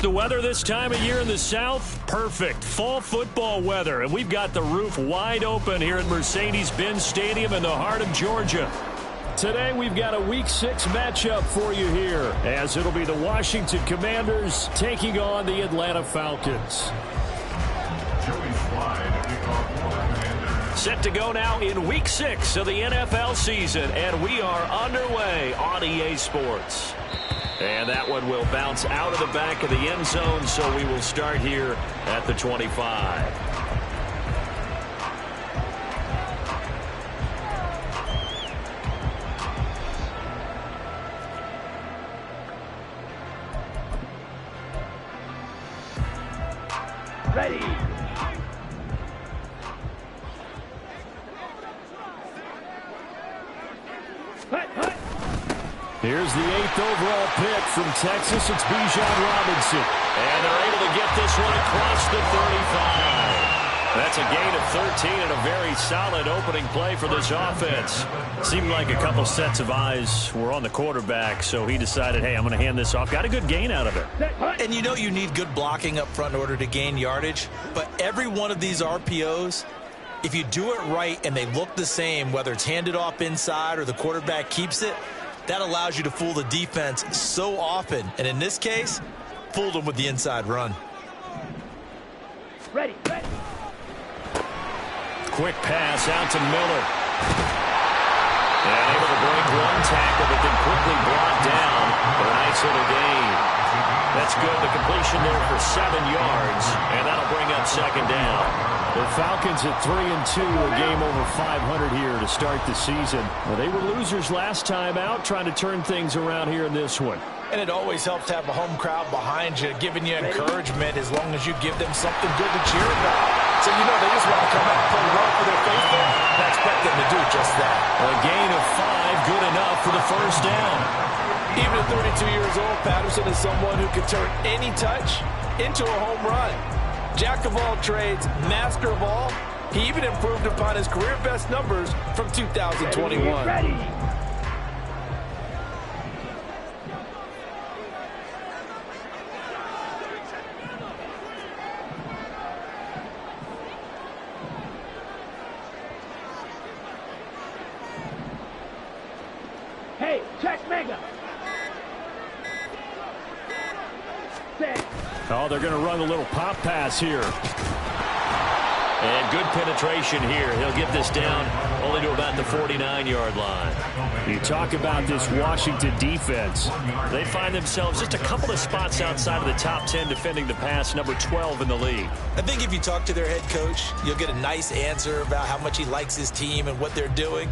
The weather this time of year in the South, perfect. Fall football weather, and we've got the roof wide open here at Mercedes-Benz Stadium in the heart of Georgia. Today we've got a Week 6 matchup for you here, as it'll be the Washington Commanders taking on the Atlanta Falcons. Set to go now in Week 6 of the NFL season, and we are underway on EA Sports. And that one will bounce out of the back of the end zone, so we will start here at the 25. Ready. Here's the 8th overall pick from Texas. It's Bijan Robinson. And they're able to get this one across the 35. That's a gain of 13 and a very solid opening play for this offense. Seemed like a couple sets of eyes were on the quarterback, so he decided, hey, I'm going to hand this off. Got a good gain out of it. And you know you need good blocking up front in order to gain yardage, but every one of these RPOs, if you do it right and they look the same, whether it's handed off inside or the quarterback keeps it, that allows you to fool the defense so often. And in this case, fooled them with the inside run. Ready. Quick pass out to Miller. And able to break one tackle, but then quickly brought down for a nice little gain. That's good. The completion there for 7 yards, and that'll bring up second down. The Falcons at 3-2, a game over 500 here to start the season. Well, they were losers last time out, trying to turn things around here in this one. And it always helps to have a home crowd behind you, giving you encouragement as long as you give them something good to cheer about. So, you know, they just want to come out and play well for their faithful, and I expect them to do just that. A gain of 5, good enough for the first down. Even at 32 years old, Patterson is someone who can turn any touch into a home run. Jack of all trades, master of all. He even improved upon his career best numbers from 2021. Ready. Hey, check mega. Set. Oh, they're going to run a little pop pass here. And good penetration here. He'll get this down only to about the 49-yard line. You talk about this Washington defense. They find themselves just a couple of spots outside of the top 10 defending the pass, number 12 in the league. I think if you talk to their head coach, you'll get a nice answer about how much he likes his team and what they're doing.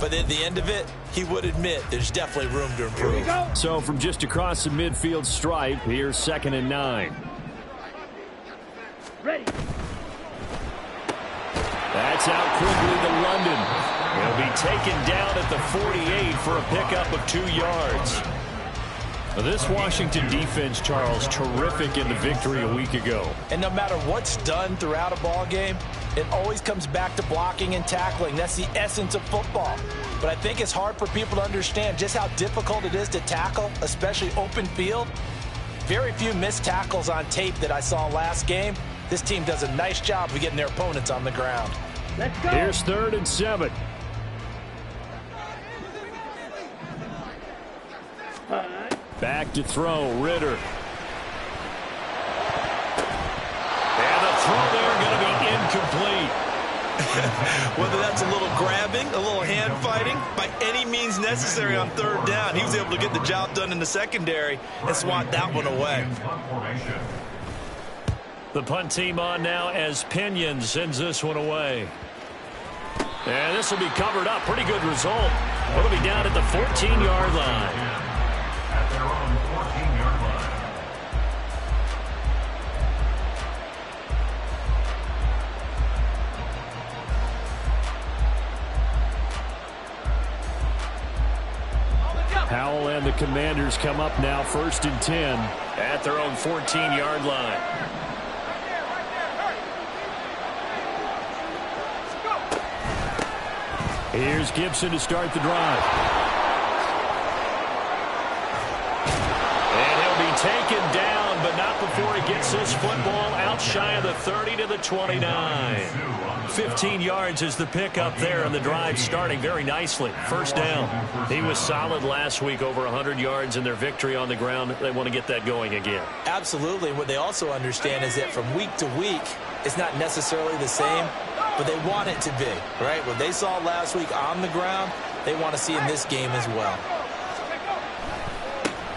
But at the end of it, he would admit there's definitely room to improve. Here we go. So from just across the midfield stripe, here's 2nd and 9. Ready. That's out quickly to London. He'll be taken down at the 48 for a pickup of 2 yards. Well, this Washington defense, Charles, terrific in the victory a week ago. And no matter what's done throughout a ball game, it always comes back to blocking and tackling. That's the essence of football. But I think it's hard for people to understand just how difficult it is to tackle, especially open field. Very few missed tackles on tape that I saw last game. This team does a nice job of getting their opponents on the ground. Let's go. Here's 3rd and 7. Back to throw, Ritter. Whether that's a little grabbing, a little hand fighting, by any means necessary on third down, he was able to get the job done in the secondary and swat that one away. The punt team on now as Pinion sends this one away. And this will be covered up. Pretty good result. It'll be down at the 14-yard line. At their own 14-yard line. Howell and the Commanders come up now 1st and 10 at their own 14-yard line. Here's Gibson to start the drive. And he'll be taken down, but not before he gets this football out shy of the 30 to the 29. 15 yards is the pickup there, and the drive starting very nicely. First down. He was solid last week, over 100 yards in their victory on the ground. They want to get that going again. Absolutely. What they also understand is that from week to week, it's not necessarily the same, but they want it to be, right? What they saw last week on the ground, they want to see in this game as well.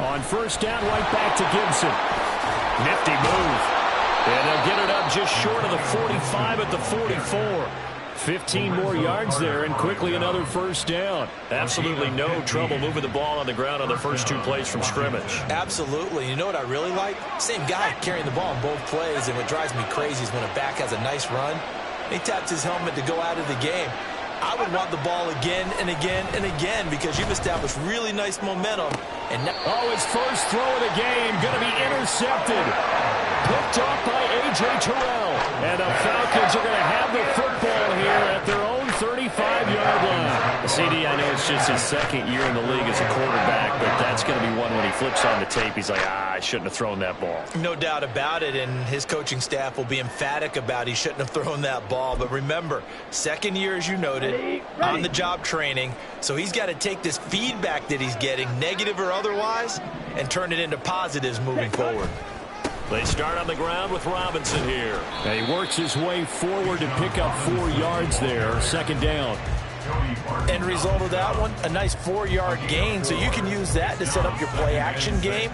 On first down, right back to Gibson. Nifty move. And they'll get it up just short of the 45 at the 44. 15 more yards there, and quickly another first down. Absolutely no trouble moving the ball on the ground on the first 2 plays from scrimmage. Absolutely. You know what I really like? Same guy carrying the ball in both plays, and what drives me crazy is when a back has a nice run, he taps his helmet to go out of the game. I would want the ball again and again and again because you've established really nice momentum. And now his first throw of the game going to be intercepted. Picked off by A.J. Terrell. And the Falcons are going to have the football here at their own 35-yard line. CD, I know it's just his second year in the league as a quarterback, but that's going to be one when he flips on the tape. He's like, I shouldn't have thrown that ball. No doubt about it, and his coaching staff will be emphatic about he shouldn't have thrown that ball. But remember, second year, as you noted, on-the-job training, so he's got to take this feedback that he's getting, negative or otherwise, and turn it into positives moving forward. They start on the ground with Robinson here. And he works his way forward to pick up 4 yards there. Second down. End result of that one, a nice 4-yard gain. So you can use that to set up your play-action game,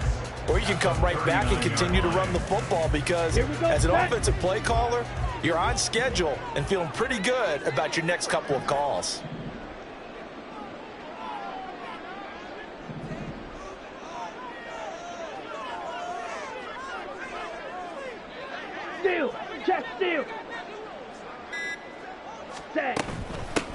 or you can come right back and continue to run the football because as an offensive play caller, you're on schedule and feeling pretty good about your next couple of calls. Steal! Check steal! Set!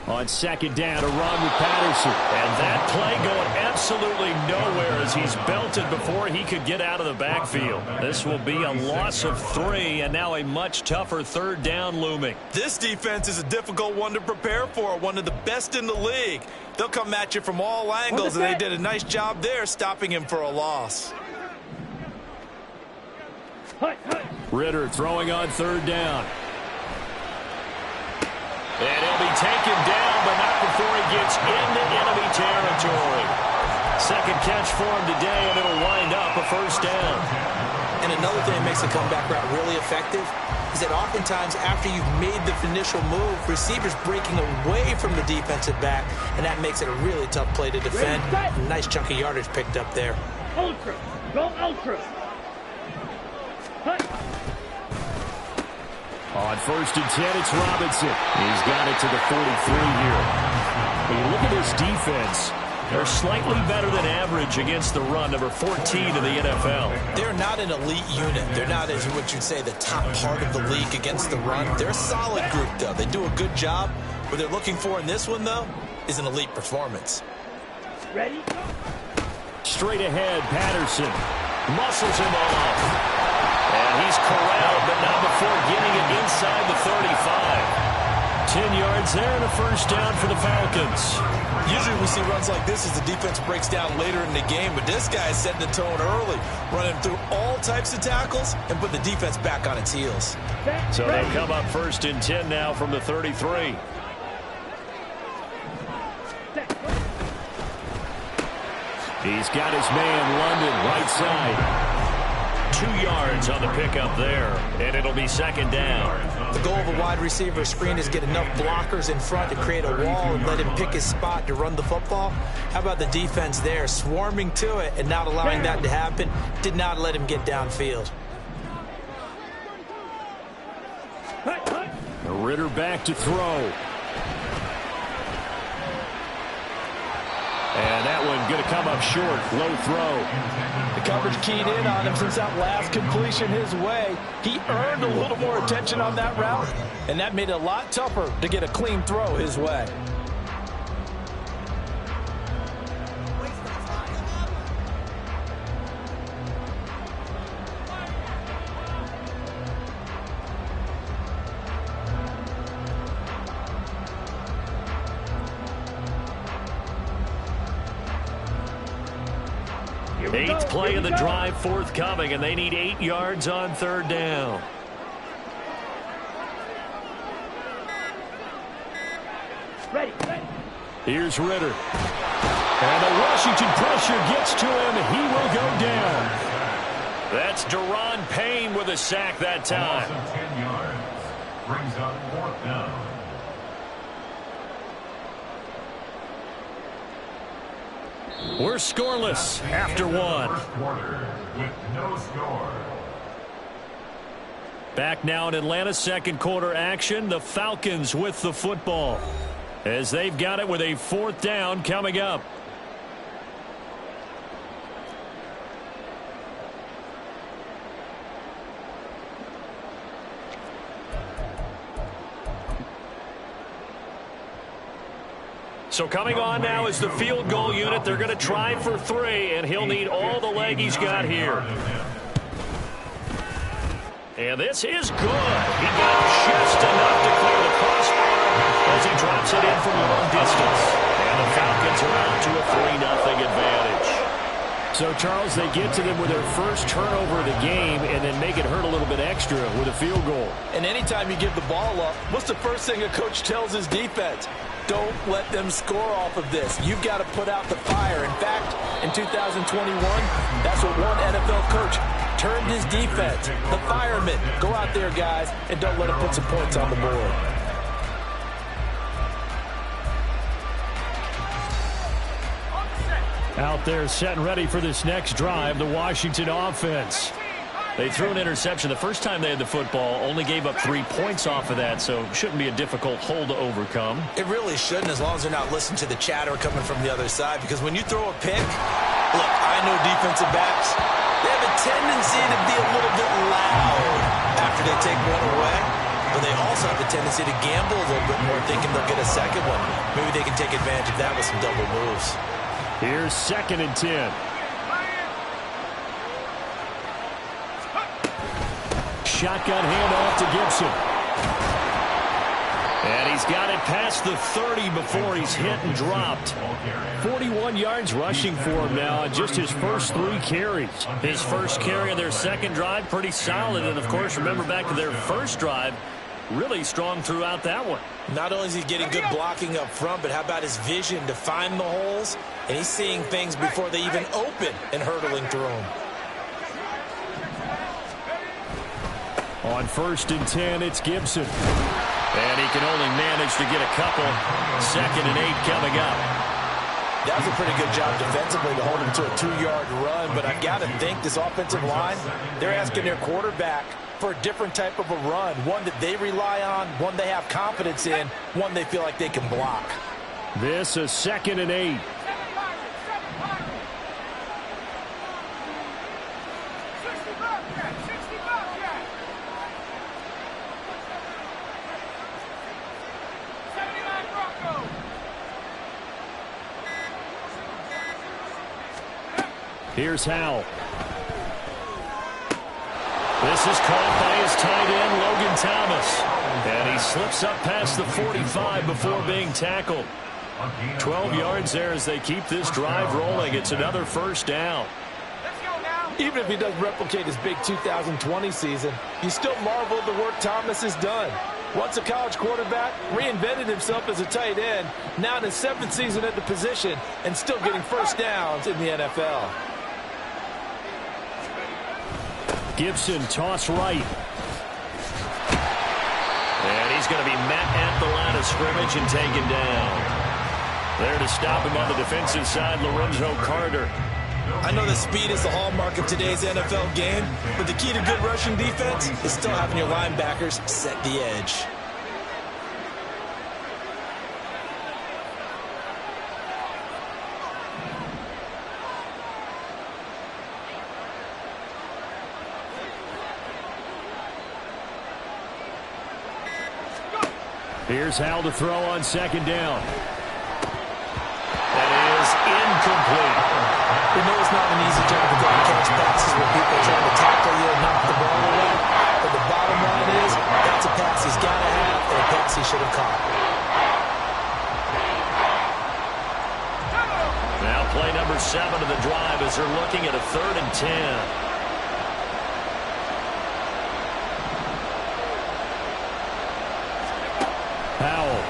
On second down, a run with Patterson. And that play going absolutely nowhere as he's belted before he could get out of the backfield. This will be a loss of 3, and now a much tougher third down looming. This defense is a difficult one to prepare for, one of the best in the league. They'll come at you from all angles, and they did a nice job there stopping him for a loss. Ritter throwing on third down. And he'll be taken down, but not before he gets into enemy territory. Second catch for him today, and it'll wind up a first down. And another thing that makes the comeback route really effective is that oftentimes after you've made the initial move, receivers breaking away from the defensive back, and that makes it a really tough play to defend. Nice chunk of yardage picked up there. Ultra! Go ultra! On first and 10, it's Robinson. He's got it to the 43 here. When you look at this defense, they're slightly better than average against the run, number 14 in the NFL. They're not an elite unit. They're not, as what you'd say, the top part of the league against the run. They're a solid group, though. They do a good job. What they're looking for in this one, though, is an elite performance. Ready? Straight ahead, Patterson muscles him off. And he's corralled, but not before getting it inside the 35. 10 yards there and a first down for the Falcons. Usually we see runs like this as the defense breaks down later in the game, but this guy is setting the tone early, running through all types of tackles and putting the defense back on its heels. So they'll come up first and 10 now from the 33. He's got his man, London, right side. 2 yards on the pickup there, and it'll be second down. The goal of a wide receiver screen is get enough blockers in front to create a wall and let him pick his spot to run the football. How about the defense there, swarming to it and not allowing that to happen? Did not let him get downfield. Ritter back to throw. And that one going to come up short. Low throw. The coverage keyed in on him since that last completion his way. He earned a little more attention on that route, and that made it a lot tougher to get a clean throw his way. Eighth play of the drive forthcoming, and they need 8 yards on third down. Ready. Here's Ritter. And the Washington pressure gets to him. He will go down. That's Deron Payne with a sack that time. 10 yards. Brings up fourth down. We're scoreless after one. First quarter with no score. Back now in Atlanta's second quarter action. The Falcons with the football as they've got it with a fourth down coming up. So coming on now is the field goal unit. They're going to try for 3, and he'll need all the leg he's got here. And this is good. He got just enough to clear the crossbar as he drops it in from long distance. And the Falcons are out to a 3-0 advantage. So, Charles, they get to them with their first turnover of the game and then make it hurt a little bit extra with a field goal. And anytime you give the ball up, what's the first thing a coach tells his defense? Don't let them score off of this. You've got to put out the fire. In fact, in 2021, that's what one NFL coach turned his defense. The firemen. Go out there, guys, and don't let them put some points on the board. Out there set and ready for this next drive, the Washington offense. They threw an interception the first time they had the football, only gave up 3 points off of that, so shouldn't be a difficult hole to overcome. It really shouldn't, as long as they're not listening to the chatter coming from the other side, because when you throw a pick, look, I know defensive backs, they have a tendency to be a little bit loud after they take one away, but they also have a tendency to gamble a little bit more, thinking they'll get a second one. Maybe they can take advantage of that with some double moves. Here's 2nd and 10. Shotgun handoff to Gibson. And he's got it past the 30 before he's hit and dropped. 41 yards rushing for him now on just his first 3 carries. His first carry of their second drive, pretty solid. And, of course, remember back to their first drive, really strong throughout that one. Not only is he getting good blocking up front, but how about his vision to find the holes? And he's seeing things before they even open and hurtling through them. On 1st and 10, it's Gibson. And he can only manage to get a couple. 2nd and 8 coming up. That was a pretty good job defensively to hold him to a 2-yard run, but I've got to think this offensive line, they're asking their quarterback for a different type of a run, one that they rely on, one they have confidence in, one they feel like they can block. This is 2nd and 8. Here's Howell. This is caught by his tight end, Logan Thomas. And he slips up past the 45 before being tackled. 12 yards there as they keep this drive rolling. It's another first down. Even if he doesn't replicate his big 2020 season, you still marvel at the work Thomas has done. Once a college quarterback, reinvented himself as a tight end, now in his 7th season at the position, and still getting first downs in the NFL. Gibson toss right. And he's going to be met at the line of scrimmage and taken down. There to stop him on the defensive side, Lorenzo Carter. I know that speed is the hallmark of today's NFL game, but the key to good rushing defense is still having your linebackers set the edge. Here's Hal to throw on second down. That is incomplete. We know it's not an easy job to go and catch passes when people are trying to tackle you and knock the ball away. But the bottom line is, that's a pass he's got to have and a pass he should have caught. Now play number 7 of the drive as they're looking at a 3rd and 10. Powell.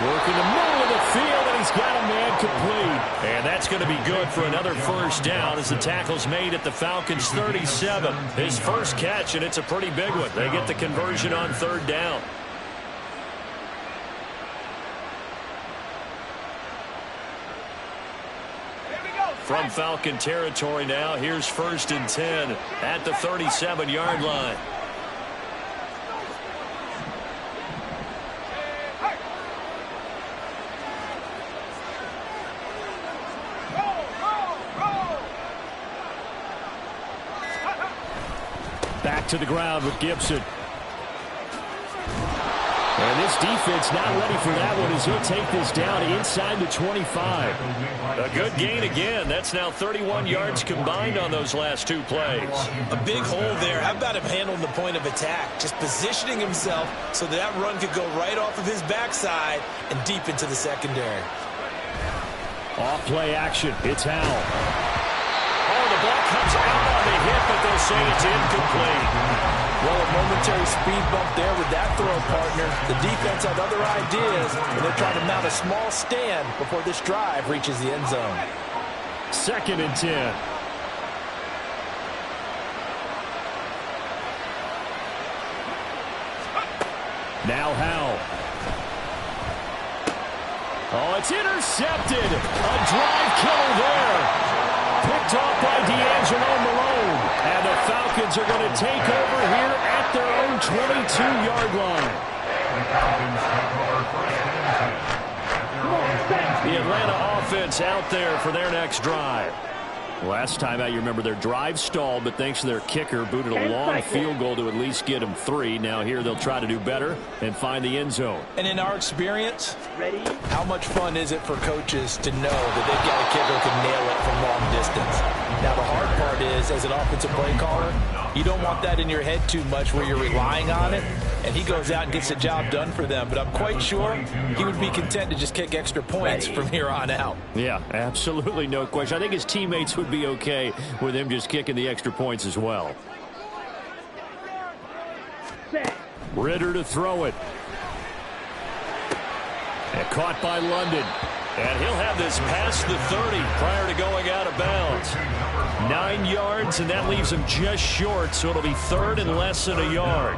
Working the middle of the field, and he's got a man complete. And that's going to be good for another first down as the tackle's made at the Falcons' 37. His first catch, and it's a pretty big one. They get the conversion on 3rd down. From Falcon territory now, here's 1st and 10 at the 37-yard line. Back to the ground with Gibson. And this defense not ready for that one as he'll take this down inside the 25. A good gain again. That's now 31 yards combined on those last 2 plays. A big hole there. How about him handling the point of attack? Just positioning himself so that run could go right off of his backside and deep into the secondary. Off play action. It's Hal. Oh, the ball comes out on the hit, but they'll say it's incomplete. Well, a momentary speed bump there with that throw, partner. The defense had other ideas, and they're trying to mount a small stand before this drive reaches the end zone. 2nd and 10. Now Hal. Oh, it's intercepted. A drive killer there. Picked off by D'Angelo Malone. And the Falcons are going to take over here at their own 22-yard line. The Atlanta offense out there for their next drive. Last time out, you remember their drive stalled, but thanks to their kicker, booted a long field goal to at least get them 3. Now here they'll try to do better and find the end zone. And in our experience, how much fun is it for coaches to know that they've got a kicker who can nail it from long distance? Now the hard part is, as an offensive play caller, you don't want that in your head too much where you're relying on it, and he goes out and gets the job done for them. But I'm quite sure he would be content to just kick extra points from here on out. Yeah, absolutely no question. I think his teammates would be okay with him just kicking the extra points as well. Ritter to throw it. And caught by London. And he'll have this past the 30 prior to going out of bounds. 9 yards, and that leaves him just short, so it'll be 3rd and less than a yard.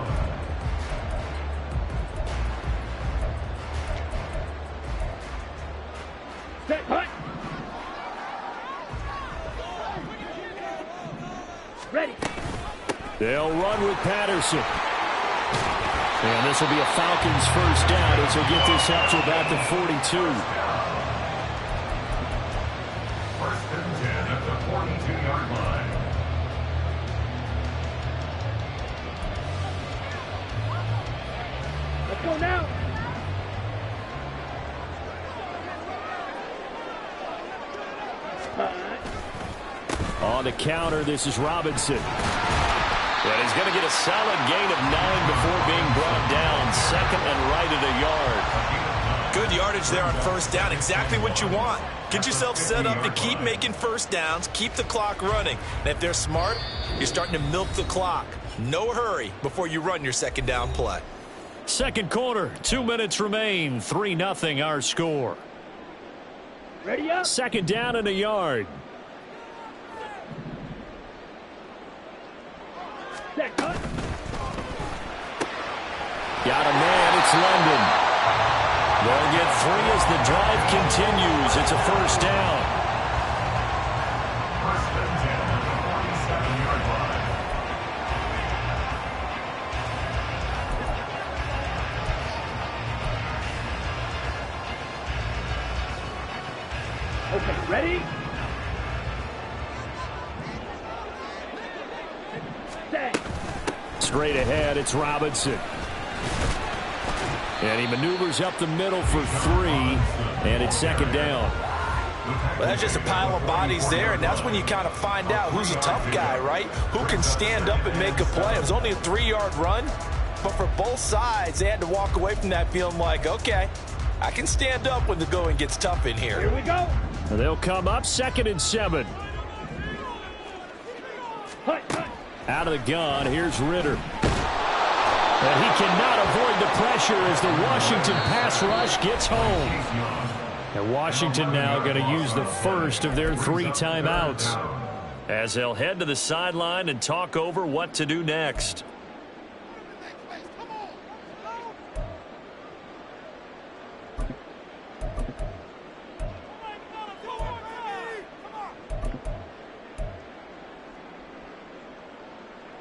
Ready. They'll run with Patterson. And this will be a Falcons first down as he'll get this up to about the 42. 1st and 10 at the 42-yard line. Let's go now. On the counter, this is Robinson. And he's going to get a solid gain of 9 before being brought down. 2nd and right at a yard. Good yardage there on first down. Exactly what you want. Get yourself set up to keep making first downs, keep the clock running. And if they're smart, you're starting to milk the clock. No hurry before you run your 2nd down play. 2nd quarter, 2 minutes remain. 3-0 our score. Ready up. 2nd down and a yard. Set, cut. Got a man, it's London. They'll get 3 as the drive continues. It's a first down. First and 10 at the 47-yard line. Okay, ready? Set. Straight ahead, it's Robinson. And he maneuvers up the middle for 3, and it's second down. Well, that's just a pile of bodies there, and that's when you kind of find out who's a tough guy, right? Who can stand up and make a play. It was only a 3-yard run, but for both sides, they had to walk away from that feeling like, okay, I can stand up when the going gets tough in here. Here we go. They'll come up 2nd and 7. Hut, hut. Out of the gun, here's Ritter. And he cannot avoid the pressure as the Washington pass rush gets home. And Washington now going to use the first of their 3 timeouts as they'll head to the sideline and talk over what to do next.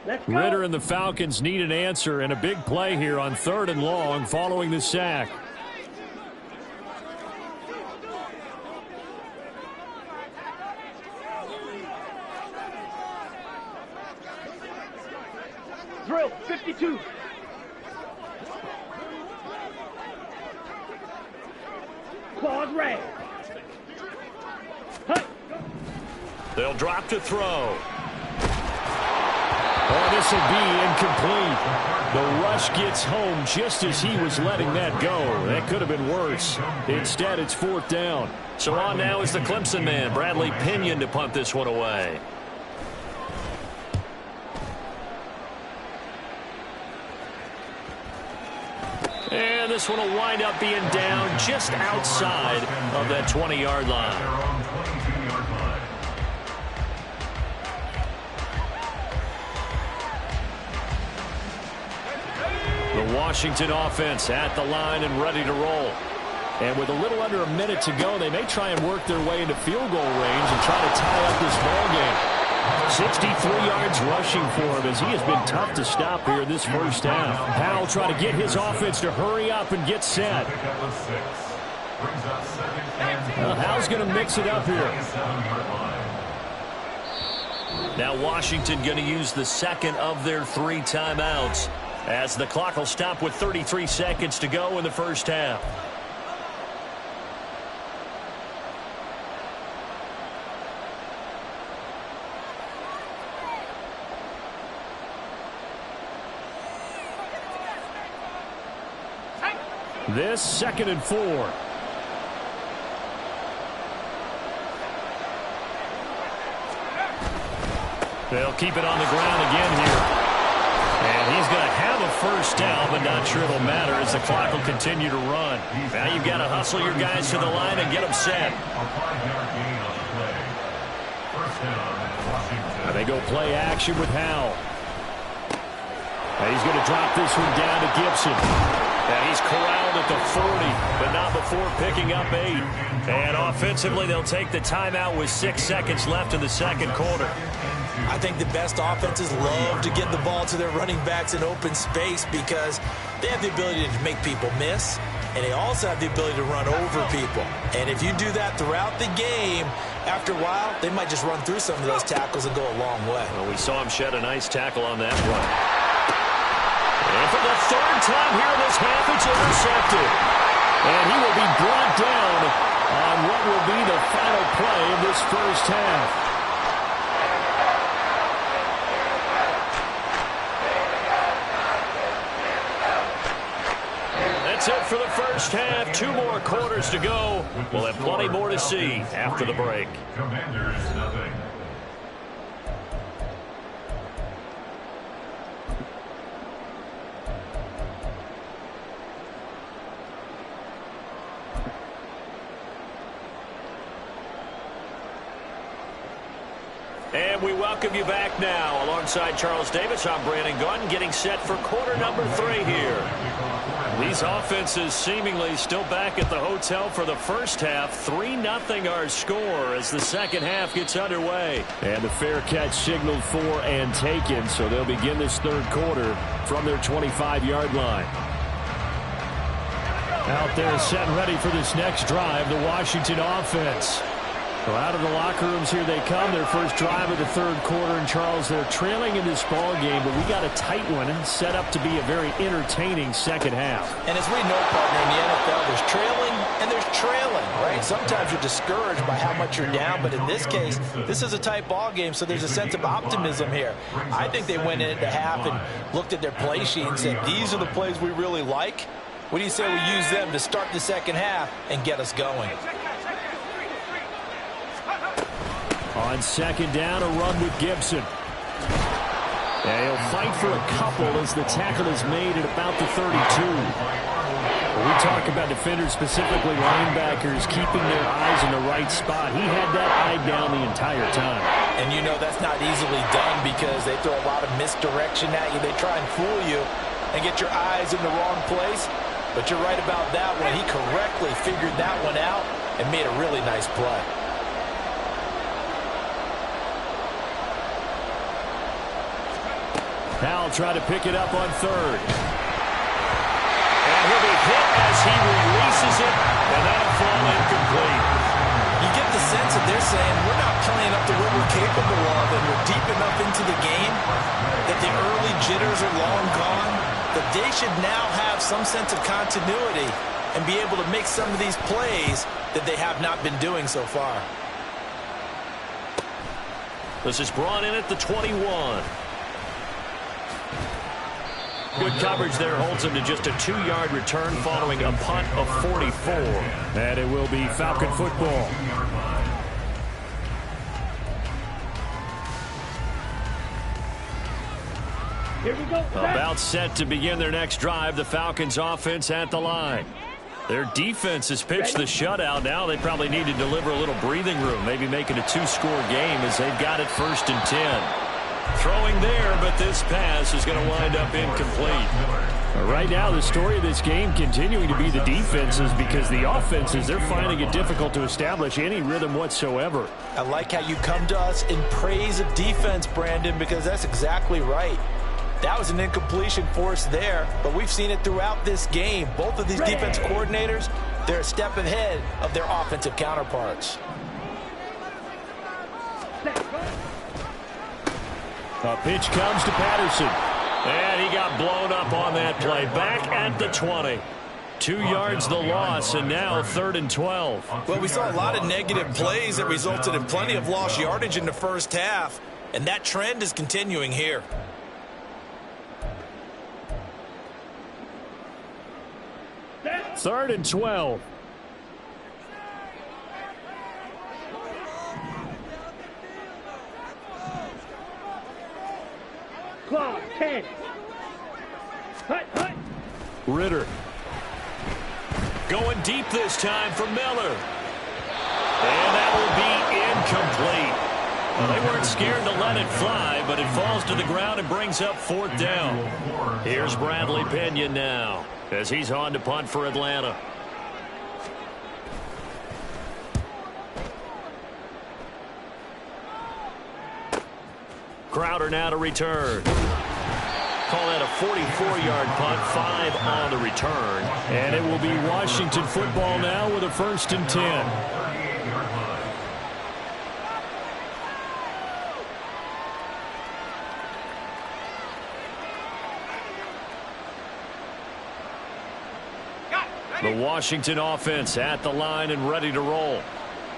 Let's go. Ritter and the Falcons need an answer and a big play here on 3rd and long following the sack. Drill, 52. Claws red. Hut. They'll drop to throw. Oh, this will be incomplete. The rush gets home just as he was letting that go. That could have been worse. Instead, it's 4th down. So on now is the Clemson man, Bradley Pinion, to punt this one away. And this one will wind up being down just outside of that 20-yard line. Their own 22-yard line. The Washington offense at the line and ready to roll. And with a little under a minute to go, they may try and work their way into field goal range and try to tie up this ball game. 63 yards rushing for him as he has been tough to stop here in this first half. Powell trying to get his offense to hurry up and get set. Pickup of 6. Brings up 2nd and 10. How's going to mix it up here? 27-yard line. Now Washington going to use the 2nd of their 3 timeouts as the clock will stop with 33 seconds to go in the first half. This 2nd and 4. They'll keep it on the ground again here. And he's going to have a first down, but not sure it'll matter as the clock will continue to run. Now you've got to hustle your guys to the line and get them set. A 5-yard gain on the play. First down, Washington. And they go play action with Howell. And he's going to drop this one down to Gibson. And he's corralled at the 40, but not before picking up 8. And offensively, they'll take the timeout with 6 seconds left in the second quarter. I think the best offenses love to get the ball to their running backs in open space because they have the ability to make people miss, and they also have the ability to run over people. And if you do that throughout the game, after a while, they might just run through some of those tackles and go a long way. Well, we saw him shed a nice tackle on that run. And for the 3rd time here in this half, it's intercepted. And he will be brought down on what will be the final play of this first half. That's it for the first half. 2 more quarters to go. We'll have plenty more to see after the break. Commanders, nothing. And we welcome you back now. Alongside Charles Davis, I'm Brandon Gunn, getting set for quarter number 3 here. These offenses seemingly still back at the hotel for the first half. 3-0 our score as the second half gets underway. And the fair catch signaled for and taken, so they'll begin this third quarter from their 25-yard line. Out there set and ready for this next drive, the Washington offense. Well, out of the locker rooms here they come, their first drive of the third quarter. And Charles, they're trailing in this ball game, but we got a tight one set up to be a very entertaining second half. And as we know, partner, in the NFL, there's trailing and there's trailing, right? Sometimes you're discouraged by how much you're down, but in this case, this is a tight ball game, so there's a sense of optimism here. I think they went into half and looked at their play sheet and said, these are the plays we really like. What do you say we use them to start the second half and get us going? On second down, a run with Gibson. And he'll fight for a couple as the tackle is made at about the 32. We talk about defenders, specifically linebackers, keeping their eyes in the right spot. He had that eye down the entire time. And you know that's not easily done because they throw a lot of misdirection at you. They try and fool you and get your eyes in the wrong place. But you're right about that one. He correctly figured that one out and made a really nice play. Powell tried to pick it up on third. And he'll be hit as he releases it, and that'll fall incomplete. You get the sense that they're saying we're not playing up to what we're capable of, and we're deep enough into the game that the early jitters are long gone, that they should now have some sense of continuity and be able to make some of these plays that they have not been doing so far. This is brought in at the 21. Good coverage there holds him to just a 2-yard return following a punt of 44. And it will be Falcon football. Here we go. About set to begin their next drive, the Falcons offense at the line. Their defense has pitched the shutout. Now they probably need to deliver a little breathing room, maybe make it a 2-score game as they've got it 1st and 10. Throwing there, but this pass is going to wind up incomplete. Right now, the story of this game continuing to be the defenses, because the offenses, they're finding it difficult to establish any rhythm whatsoever. I like how you come to us in praise of defense, Brandon, because that's exactly right. That was an incompletion force there, but we've seen it throughout this game. Both of these defense coordinators, they're a step ahead of their offensive counterparts. A pitch comes to Patterson. And he got blown up on that play. Back at the 20. 2 yards the loss, and now 3rd and 12. Well, we saw a lot of negative plays that resulted in plenty of lost yardage in the first half, and that trend is continuing here. Third and 12. Clock, 10. Hut, hut. Ritter. Going deep this time for Miller. And that will be incomplete. Well, they weren't scared to let it fly, but it falls to the ground and brings up 4th down. Here's Bradley Pinion now as he's on to punt for Atlanta. Crowder now to return. Call that a 44-yard punt, 5 on the return. And it will be Washington football now with a 1st and 10. The Washington offense at the line and ready to roll.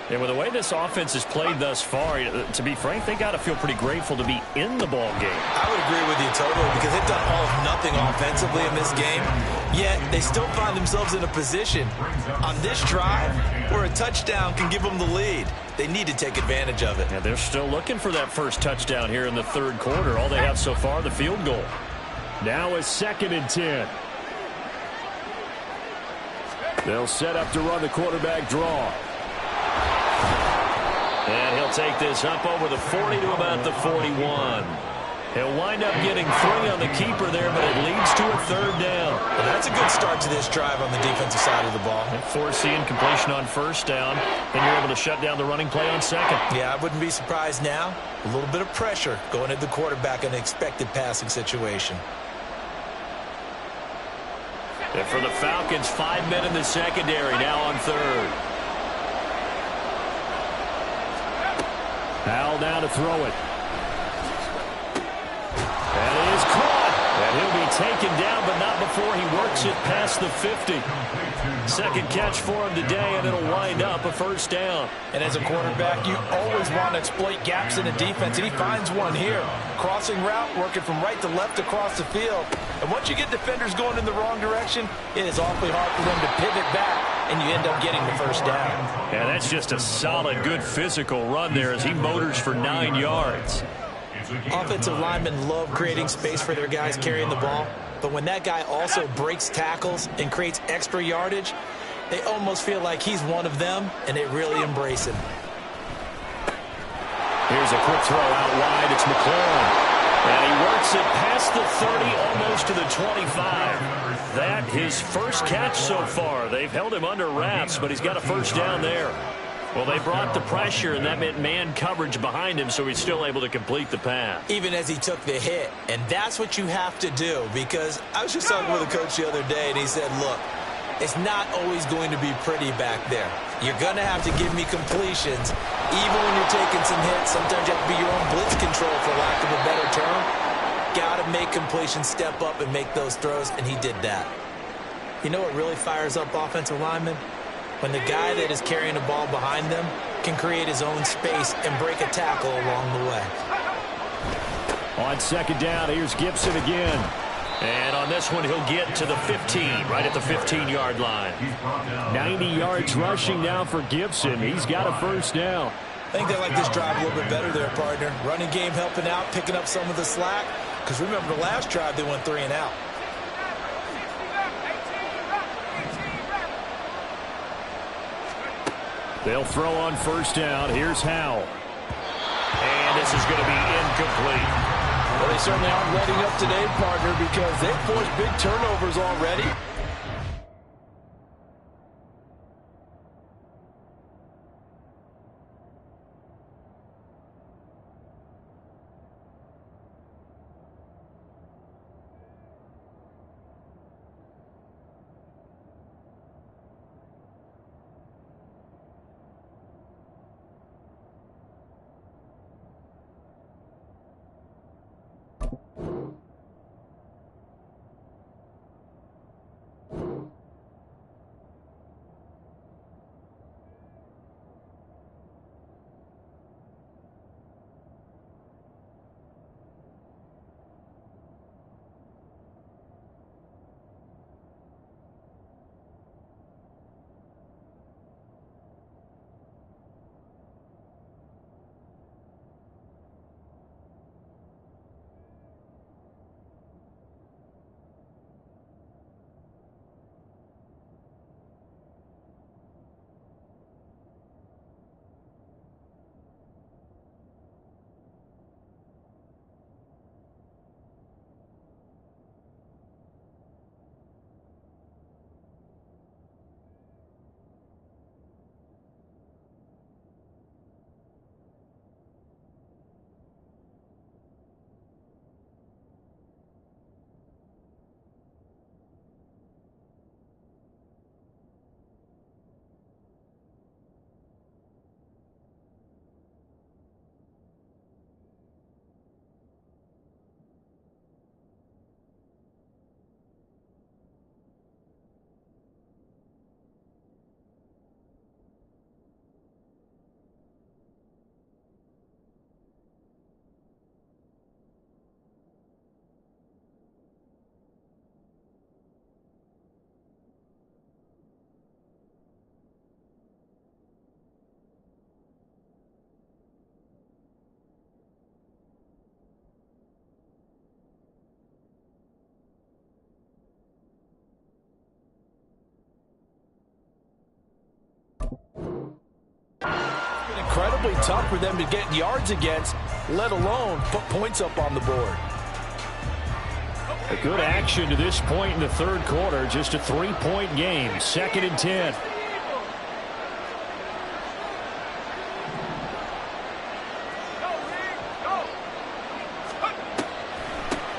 And with the way this offense has played thus far, to be frank, they got to feel pretty grateful to be in the ball game. I would agree with you totally, because they've done all of nothing offensively in this game, yet they still find themselves in a position on this drive where a touchdown can give them the lead. They need to take advantage of it. And they're still looking for that first touchdown here in the third quarter. All they have so far, the field goal. Now a 2nd and 10. They'll set up to run the quarterback draw. And he'll take this up over the 40 to about the 41. He'll wind up getting 3 on the keeper there, but it leads to a third down. Well, that's a good start to this drive on the defensive side of the ball. And forcing completion on first down, and you're able to shut down the running play on second. Yeah, I wouldn't be surprised now. A little bit of pressure going at the quarterback in an expected passing situation. And for the Falcons, 5 men in the secondary, now on third. Howell now to throw it. That is caught. And he'll be taken down, but not before he works it past the 50. Second catch for him today, and it'll wind up a first down. And as a quarterback, you always want to exploit gaps in the defense, and he finds one here. Crossing route, working from right to left across the field. And once you get defenders going in the wrong direction, it is awfully hard for them to pivot back, and you end up getting the first down. Yeah, that's just a solid, good physical run there as he motors for 9 yards. Offensive linemen love creating space for their guys carrying the ball, but when that guy also breaks tackles and creates extra yardage, they almost feel like he's one of them, and they really embrace him. Here's a quick throw out wide. It's McLaurin. And he works it past the 30, almost to the 25. That his first catch so far. They've held him under wraps, but he's got a first down there. Well, they brought the pressure, and that meant man coverage behind him, so he's still able to complete the pass. Even as he took the hit. And that's what you have to do, because I was just talking with a coach the other day, and he said, look, it's not always going to be pretty back there. You're going to have to give me completions. Even when you're taking some hits, sometimes you have to be your own blitz control, for lack of a better term. Got to make completions, step up, and make those throws, and he did that. You know what really fires up offensive linemen? When the guy that is carrying the ball behind them can create his own space and break a tackle along the way. On second down, here's Gibson again. And on this one, he'll get to the 15, right at the 15-yard line. 90 yards rushing now for Gibson. He's got a first down. I think they like this drive a little bit better there, partner. Running game helping out, picking up some of the slack. Because remember, the last drive, they went 3 and out. They'll throw on first down. Here's Howell. And this is going to be incomplete. Well, they certainly aren't letting up today, partner, because they've forced big turnovers already. incredibly tough for them to get yards against, let alone put points up on the board. A good action to this point in the third quarter. Just a 3-point game. 2nd and 10.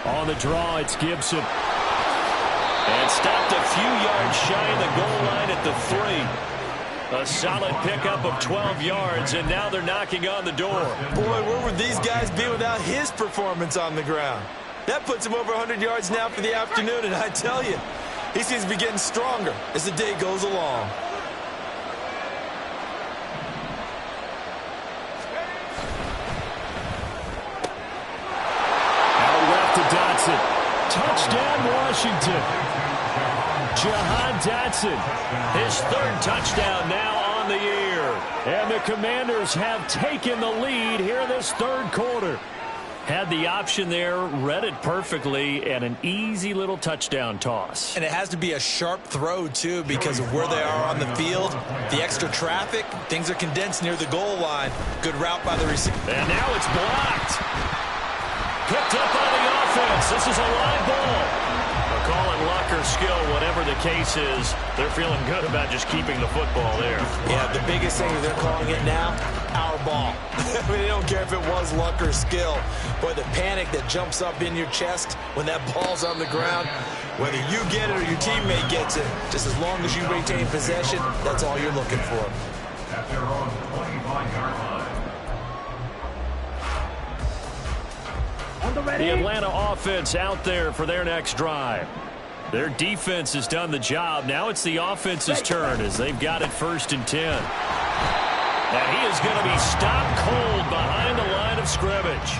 On the draw, it's Gibson. And stopped a few yards shy of the goal line at the 3. A solid pickup of 12 yards, and now they're knocking on the door. Boy, where would these guys be without his performance on the ground? That puts him over 100 yards now for the afternoon, and I tell you, he seems to be getting stronger as the day goes along. Out left to Dotson. Touchdown, Washington. Jahan Dotson, his 3rd touchdown now on the year. And the Commanders have taken the lead here in this 3rd quarter. Had the option there, read it perfectly, and an easy little touchdown toss. And it has to be a sharp throw, too, because of where they are on the field. The extra traffic, things are condensed near the goal line. Good route by the receiver. And now it's blocked. Picked up by the offense. This is a live ball. Call it luck or skill, whatever the case is. They're feeling good about just keeping the football there. Yeah, the biggest thing is they're calling it now, our ball. I mean, they don't care if it was luck or skill. Boy, the panic that jumps up in your chest when that ball's on the ground, whether you get it or your teammate gets it, just as long as you retain possession, that's all you're looking for. At their own 25-yard line. The Atlanta offense out there for their next drive. Their defense has done the job. Now it's the offense's turn as they've got it 1st and 10. And he is going to be stopped cold behind the line of scrimmage.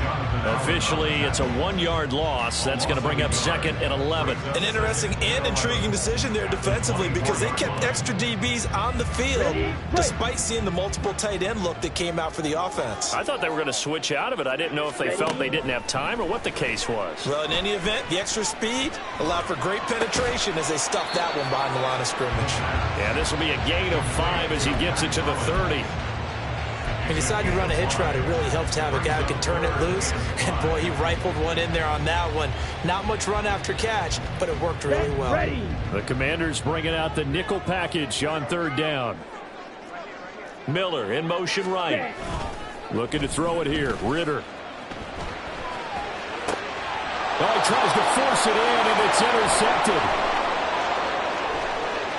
Officially, it's a 1-yard loss. That's going to bring up 2nd and 11. An interesting and intriguing decision there defensively because they kept extra DBs on the field despite seeing the multiple tight end look that came out for the offense. I thought they were going to switch out of it. I didn't know if they felt they didn't have time or what the case was. Well, in any event, the extra speed allowed for great penetration as they stuffed that one behind the line of scrimmage. Yeah, this will be a gain of 5 as he gets it to the 30. When you decide to run a hitch route, it really helps to have a guy who can turn it loose. And, boy, he rifled one in there on that one. Not much run after catch, but it worked really well. The Commanders bringing out the nickel package on 3rd down. Miller in motion right. Looking to throw it here. Ritter. Oh, he tries to force it in, and it's intercepted.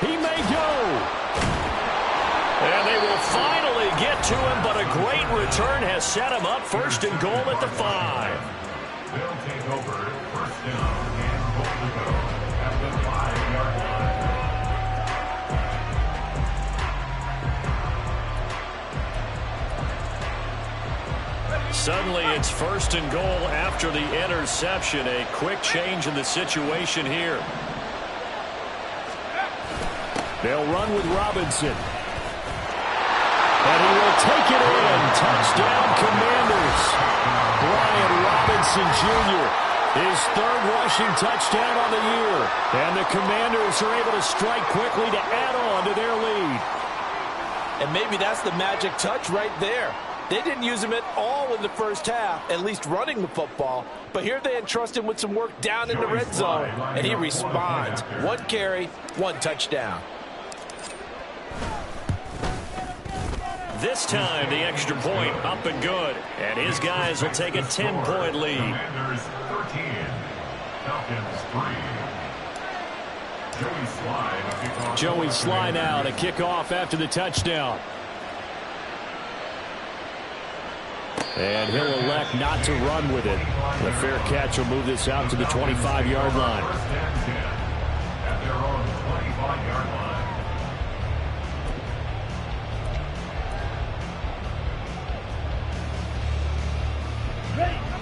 He may go. And they will finally get to him, but a great return has set him up 1st and goal at the 5. They'll take over 1st down and goal to go at the 5-yard line. Suddenly it's 1st and goal after the interception. A quick change in the situation here. They'll run with Robinson. And he will take it in. Touchdown, Commanders. Brian Robinson Jr., his 3rd rushing touchdown on the year. And the Commanders are able to strike quickly to add on to their lead. And maybe that's the magic touch right there. They didn't use him at all in the first half, at least running the football. But here they entrust him with some work down in the red zone, and he responds. 1 carry, 1 touchdown. This time, the extra point up and good. And his guys will take a 10-point lead. Commanders 13, Falcons 3. Joey Sly now to kick off after the touchdown. And he'll elect not to run with it. The fair catch will move this out to the 25-yard line. At their own 25-yard line.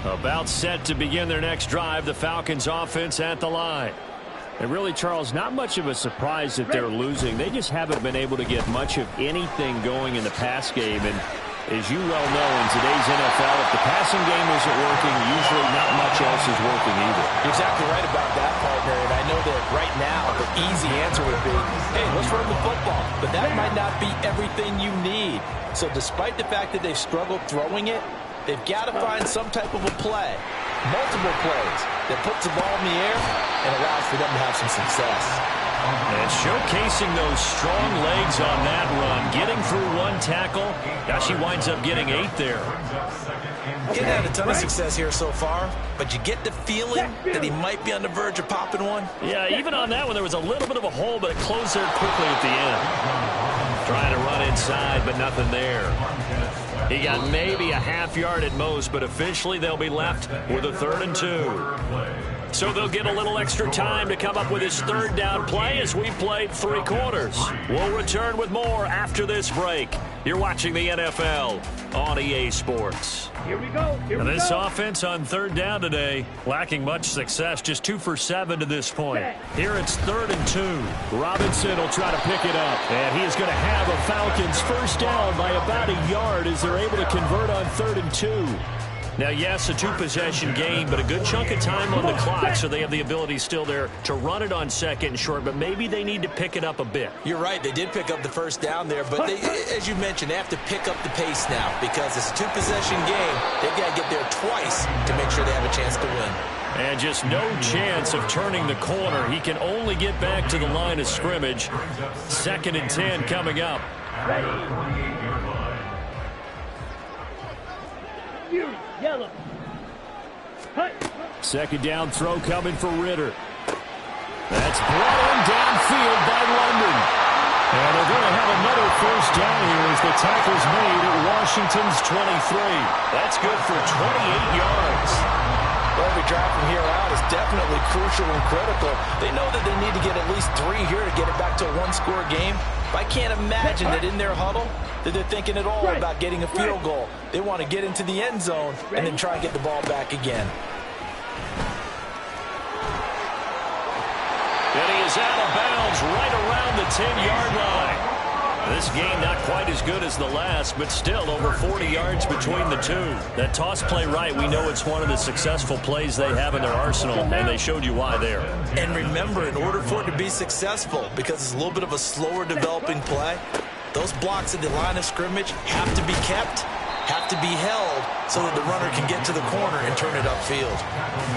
About set to begin their next drive, the Falcons offense at the line. And really, Charles, not much of a surprise that they're losing. They just haven't been able to get much of anything going in the pass game. And As you well know, in today's NFL, if the passing game isn't working, usually not much else is working either. You're exactly right about that, partner. And I know that right now the easy answer would be, hey, let's run the football. But that might not be everything you need. So despite the fact that they've struggled throwing it, they've got to find some type of a play, multiple plays, that puts the ball in the air and allows for them to have some success. And showcasing those strong legs on that run, getting through one tackle. Now she winds up getting 8 there. He hasn't had a ton of success here so far, but you get the feeling that he might be on the verge of popping one. Yeah, even on that one, there was a little bit of a hole, but it closed there quickly at the end. Trying to run inside, but nothing there. He got maybe a half yard at most, but officially they'll be left with a 3rd and 2. So they'll get a little extra time to come up with his 3rd down play as we played 3 quarters. We'll return with more after this break. You're watching the NFL on EA Sports. Here we go. Here we go. This offense on 3rd down today, lacking much success, just 2 for 7 to this point. Here it's 3rd and 2. Robinson will try to pick it up, and he is going to have a Falcons 1st down by about a yard as they're able to convert on 3rd and 2. Now, yes, a 2-possession game, but a good chunk of time on the clock, so they have the ability still there to run it on 2nd and short, but maybe they need to pick it up a bit. You're right. They did pick up the 1st down there, but they, as you mentioned, they have to pick up the pace now because it's a 2-possession game. They've got to get there twice to make sure they have a chance to win. And just no chance of turning the corner. He can only get back to the line of scrimmage. 2nd and 10 coming up. Yellow. Hut. 2nd down throw coming for Ritter. That's brought in downfield by London. And they're going to have another 1st down here as the tackle's made at Washington's 23. That's good for 28 yards. Well, every drive from here out is definitely crucial and critical. They know that they need to get at least 3 here to get it back to a 1-score game. But I can't imagine that in their huddle that they're thinking at all about getting a field goal. They want to get into the end zone and then try and get the ball back again. And he is out of bounds right around the 10-yard line. This game not quite as good as the last, but still over 40 yards between the two. That toss play right, we know it's one of the successful plays they have in their arsenal, and they showed you why there. And remember, in order for it to be successful, because it's a little bit of a slower developing play, those blocks at the line of scrimmage have to be kept, have to be held, so that the runner can get to the corner and turn it upfield.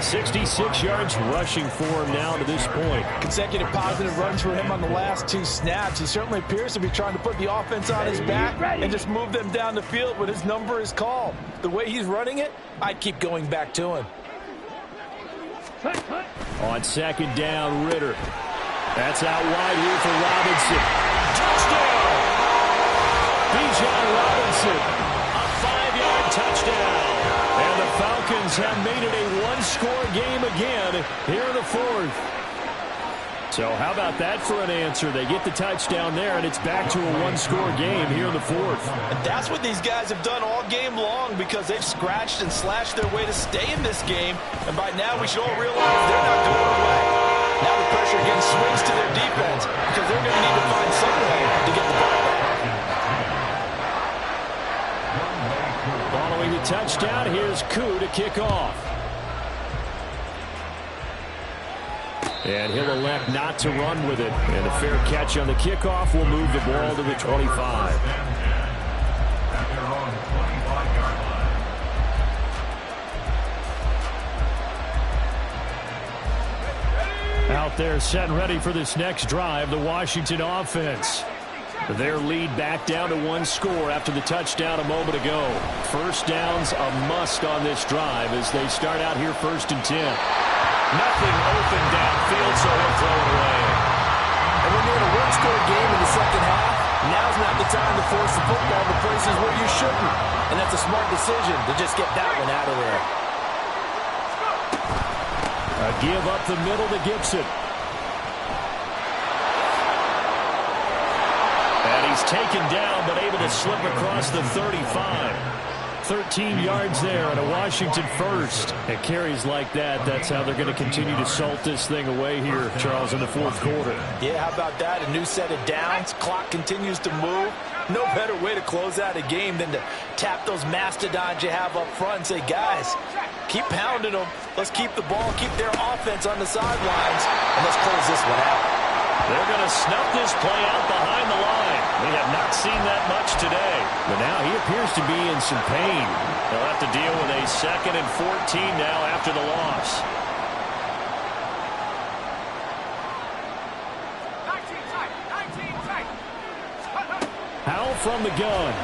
66 yards rushing for him now to this point. Consecutive positive runs for him on the last 2 snaps. He certainly appears to be trying to put the offense on his back and just move them down the field when his number is called. The way he's running it, I'd keep going back to him. On 2nd down, Ritter. That's out wide here for Robinson. Touchdown! Bijan Robinson. 5-yard touchdown. And the Falcons have made it a 1-score game again here in the 4th. So how about that for an answer? They get the touchdown there, and it's back to a 1-score game here in the 4th. And that's what these guys have done all game long because they've scratched and slashed their way to stay in this game. And by now we should all realize they're not going away. Now the pressure again swings to their defense because they're going to need to find some way to get the ball back. Following the touchdown, here's Koo to kick off. And he'll elect not to run with it. And a fair catch on the kickoff will move the ball to the 25. Out there set and ready for this next drive, the Washington offense. Their lead back down to 1 score after the touchdown a moment ago. 1st down's a must on this drive as they start out here 1st and 10. Nothing open downfield, so he'll throw it away. And when you're in a 1-score game in the 2nd half, now's not the time to force the football to places where you shouldn't. And that's a smart decision to just get that one out of there. A give up the middle to Gibson. And he's taken down, but able to slip across the 35. 13 yards there and a Washington first. And carries like that, that's how they're going to continue to salt this thing away here, Charles, in the fourth quarter. Yeah, how about that? A new set of downs. Clock continues to move. No better way to close out a game than to tap those mastodons you have up front and say, guys, keep pounding them. Let's keep the ball, keep their offense on the sidelines, and let's close this one out. They're going to snuff this play out behind the line. We have not seen that much today. But now he appears to be in some pain. They'll have to deal with a 2nd and 14 now after the loss. Howell from the gun.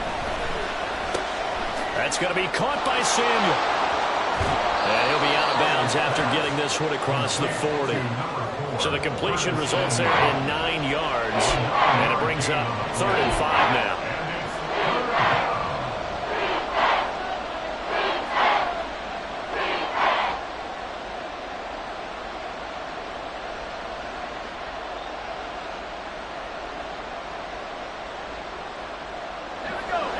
That's going to be caught by Samuel. And he'll be out of bounds after getting this one across the 40. So the completion results there in 9 yards. And it brings up 3rd and 5 now.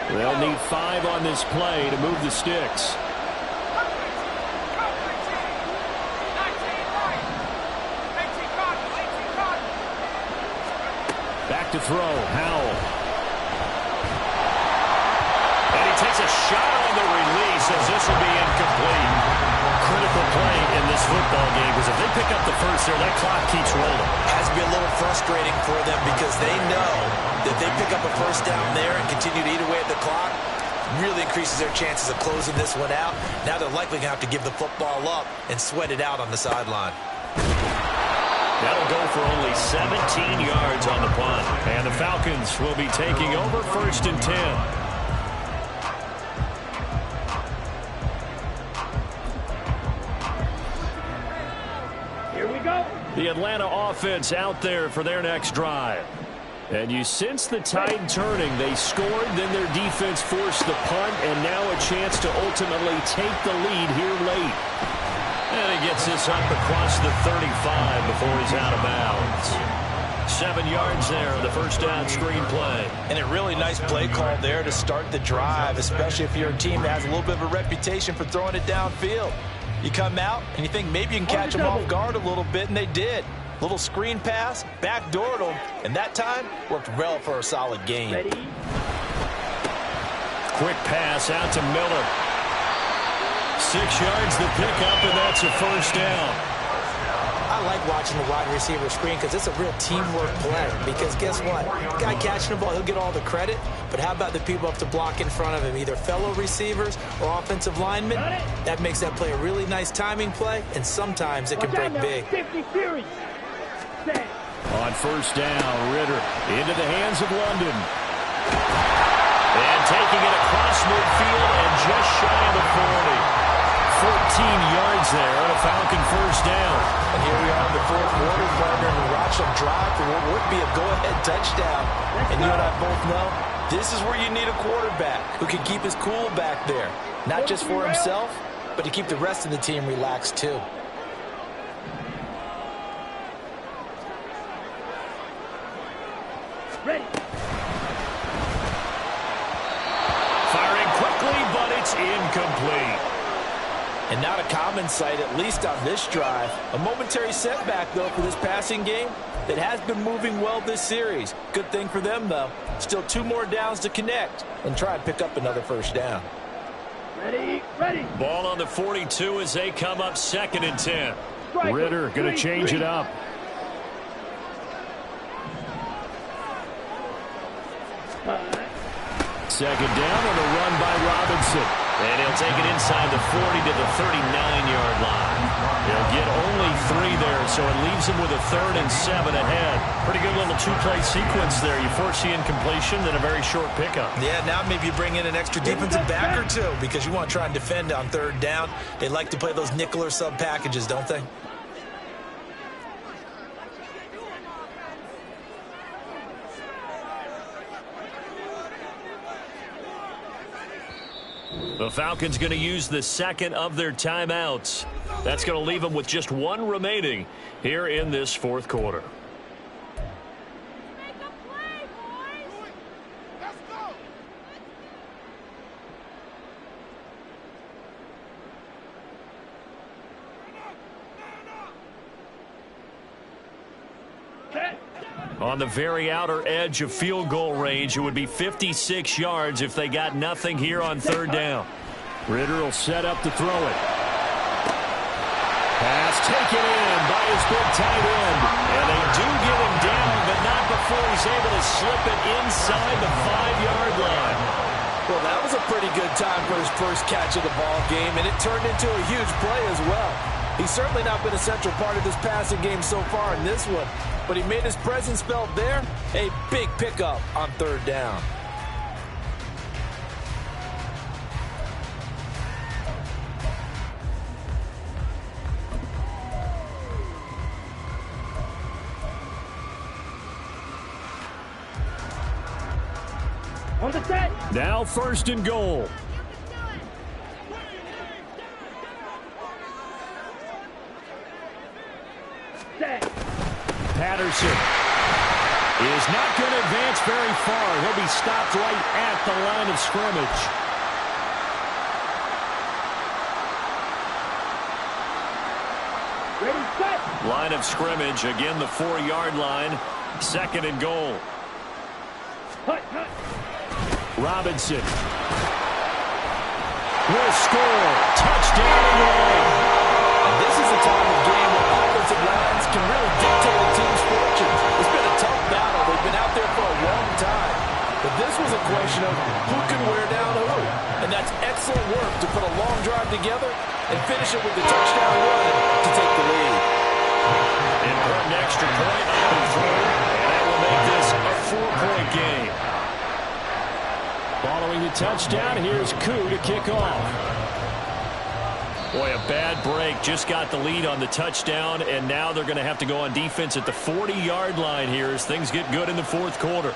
They'll need 5 on this play to move the sticks. Back to throw, Howell. And he takes a shot on the release as this will be incomplete. Critical play in this football game because if they pick up the first there, that clock keeps rolling. Has to be a little frustrating for them because they know that they pick up a first down there and continue to eat away at the clock, really increases their chances of closing this one out. Now they're likely going to have to give the football up and sweat it out on the sideline. That'll go for only 17 yards on the punt. And the Falcons will be taking over 1st and 10. Here we go. The Atlanta offense out there for their next drive. And you sense the tide turning. They scored, then their defense forced the punt, and now a chance to ultimately take the lead here late. And he gets this up across the 35 before he's out of bounds. 7 yards there on the first down screen play. And a really nice play call there to start the drive, especially if you're a team that has a little bit of a reputation for throwing it downfield. You come out and you think maybe you can catch them off guard a little bit, and they did. Little screen pass, backdoored them, and that time worked well for a solid gain. Ready? Quick pass out to Miller. 6 yards the pickup, and that's a first down. I like watching the wide receiver screen because it's a real teamwork play. Because guess what? The guy catching the ball, he'll get all the credit. But how about the people up to block in front of him, either fellow receivers or offensive linemen? That makes that play a really nice timing play, and sometimes it can break big. 50 series. Set. On first down, Ritter into the hands of London. And taking it across midfield and just shy of the 40. 14 yards there on a Falcon first down. And here we are in the fourth quarter, partner, and watch them drive for what would be a go-ahead touchdown. And you and I both know this is where you need a quarterback who can keep his cool back there. Not just for himself, but to keep the rest of the team relaxed too. Ready. Firing quickly, but it's incomplete. And not a common sight, at least on this drive. A momentary setback, though, for this passing game that has been moving well this series. Good thing for them, though. Still 2 more downs to connect and try and pick up another first down. Ready. Ready. Ball on the 42 as they come up 2nd and 10. Strike. Ritter going to change it up. Second down on a run by Robinson. And he'll take it inside the 40 to the 39-yard line. He'll get only 3 there, so it leaves him with a 3rd and 7 ahead. Pretty good little 2-play sequence there. You force the incompletion, then a very short pickup. Yeah, now maybe you bring in an extra defensive back or 2 because you want to try and defend on 3rd down. They like to play those nickel or sub packages, don't they? The Falcons going to use the 2nd of their timeouts. That's going to leave them with just 1 remaining here in this 4th quarter. Set. On the very outer edge of field goal range, it would be 56 yards if they got nothing here on third down. Ritter will set up to throw it. Pass taken in by his big tight end. And they do get him down, but not before he's able to slip it inside the 5-yard line. Well, that was a pretty good time for his first catch of the ball game, and it turned into a huge play as well. He's certainly not been a central part of this passing game so far in this one, but he made his presence felt there. A big pickup on third down. On the set. Now first and goal. Set. Patterson is not going to advance very far. He'll be stopped right at the line of scrimmage. Ready, set. Line of scrimmage, again the 4-yard line. Second and goal. Hut, hut. Robinson will score. Touchdown and one. And this is a time of game where offensive lines can really dictate a team's fortunes. It's been a tough battle. They've been out there for a long time. But this was a question of who can wear down who. And that's excellent work to put a long drive together and finish it with the touchdown run to take the lead. Important extra point up and through, and that will make this a 4-point game. Following the touchdown, here's Koo to kick off. Boy, a bad break. Just got the lead on the touchdown, and now they're going to have to go on defense at the 40-yard line here as things get good in the fourth quarter.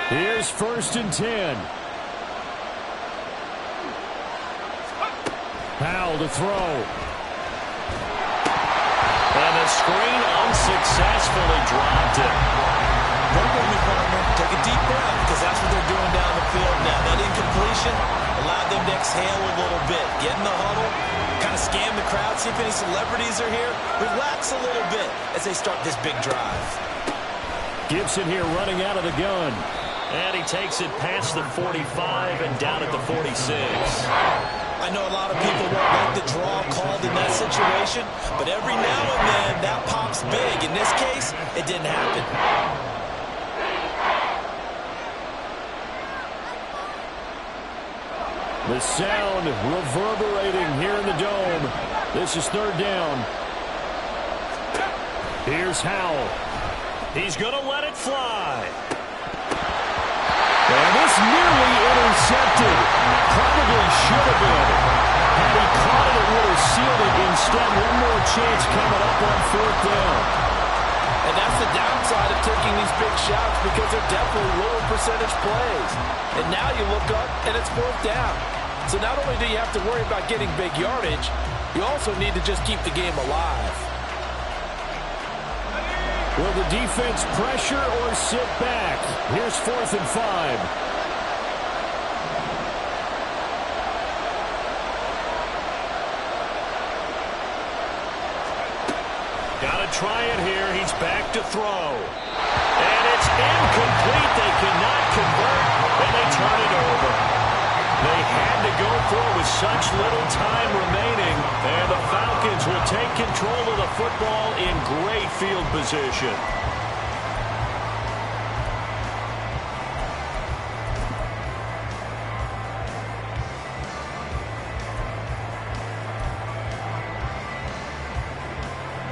Here's first and 10. Powell to throw. And the screen unsuccessfully dropped it. Don't go, me partner. Take a deep breath, because that's what they're doing down the field now. That incompletion allowed them to exhale a little bit. Get in the huddle, kind of scan the crowd, see if any celebrities are here. Relax a little bit as they start this big drive. Gibson here running out of the gun. And he takes it past the 45 and down at the 46. I know a lot of people won't like the draw called in that situation, but every now and then that pops big. In this case, it didn't happen. The sound reverberating here in the dome. This is third down. Here's Howell. He's going to let it fly. And this nearly intercepted. Probably should have been. Had he caught it, it would have sealed it. Instead, one more chance coming up on fourth down. And that's the downside of taking these big shots, because they're definitely lower percentage plays. And now you look up, and it's fourth down. So not only do you have to worry about getting big yardage, you also need to just keep the game alive. Will the defense pressure or sit back? Here's 4th and 5. Got to try it here. He's back to throw. And it's incomplete. They cannot convert, and they turn it over. They had to go for it with such little time remaining, and the Falcons will take control of the football in great field position.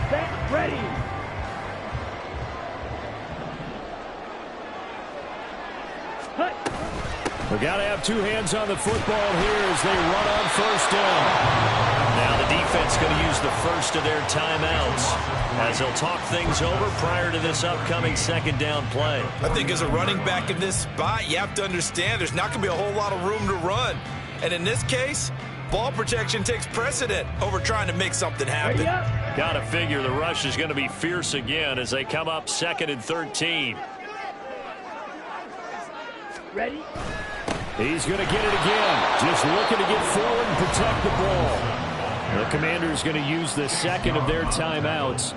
Set. Ready. Hut. We got to have two hands on the football here as they run on first down. Now the defense going to use the first of their timeouts as they'll talk things over prior to this upcoming second down play. I think as a running back in this spot, you have to understand there's not going to be a whole lot of room to run. And in this case, ball protection takes precedent over trying to make something happen. Ready up. Got to figure the rush is going to be fierce again as they come up 2nd and 13. Ready. He's going to get it again. Just looking to get forward and protect the ball. The Commanders going to use the second of their timeouts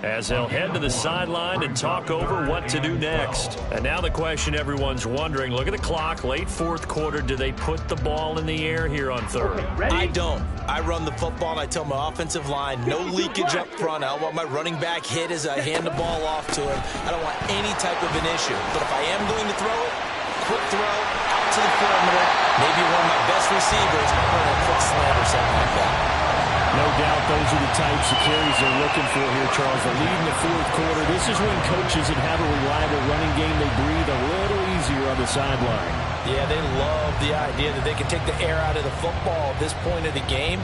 as they'll head to the sideline and talk over what to do next. And now the question everyone's wondering, look at the clock, late fourth quarter, do they put the ball in the air here on third? I don't. I run the football, and I tell my offensive line, no leakage up front. I don't want my running back hit as I hand the ball off to him. I don't want any type of an issue. But if I am going to throw it, quick throw, out to the perimeter, maybe one of my best receivers, or a quick slant or something like that. No doubt those are the types of carries they're looking for here, Charles. The lead in the fourth quarter. This is when coaches that have a reliable running game, they breathe a little easier on the sideline. Yeah, they love the idea that they can take the air out of the football at this point of the game.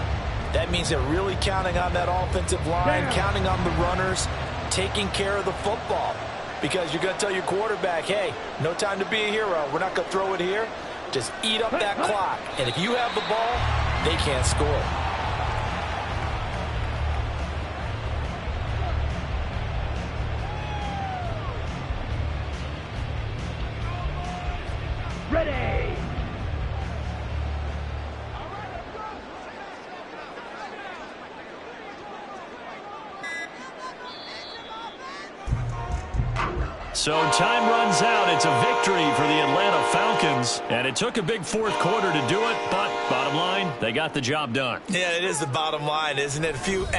That means they're really counting on that offensive line, counting on the runners, taking care of the football. Because you're going to tell your quarterback, hey, no time to be a hero. We're not going to throw it here. Just eat up that clock. And if you have the ball, they can't score. Ready. So time runs out. It's a victory for the Atlanta Falcons. And it took a big fourth quarter to do it, but bottom line, they got the job done. Yeah, it is the bottom line, isn't it? A few anxious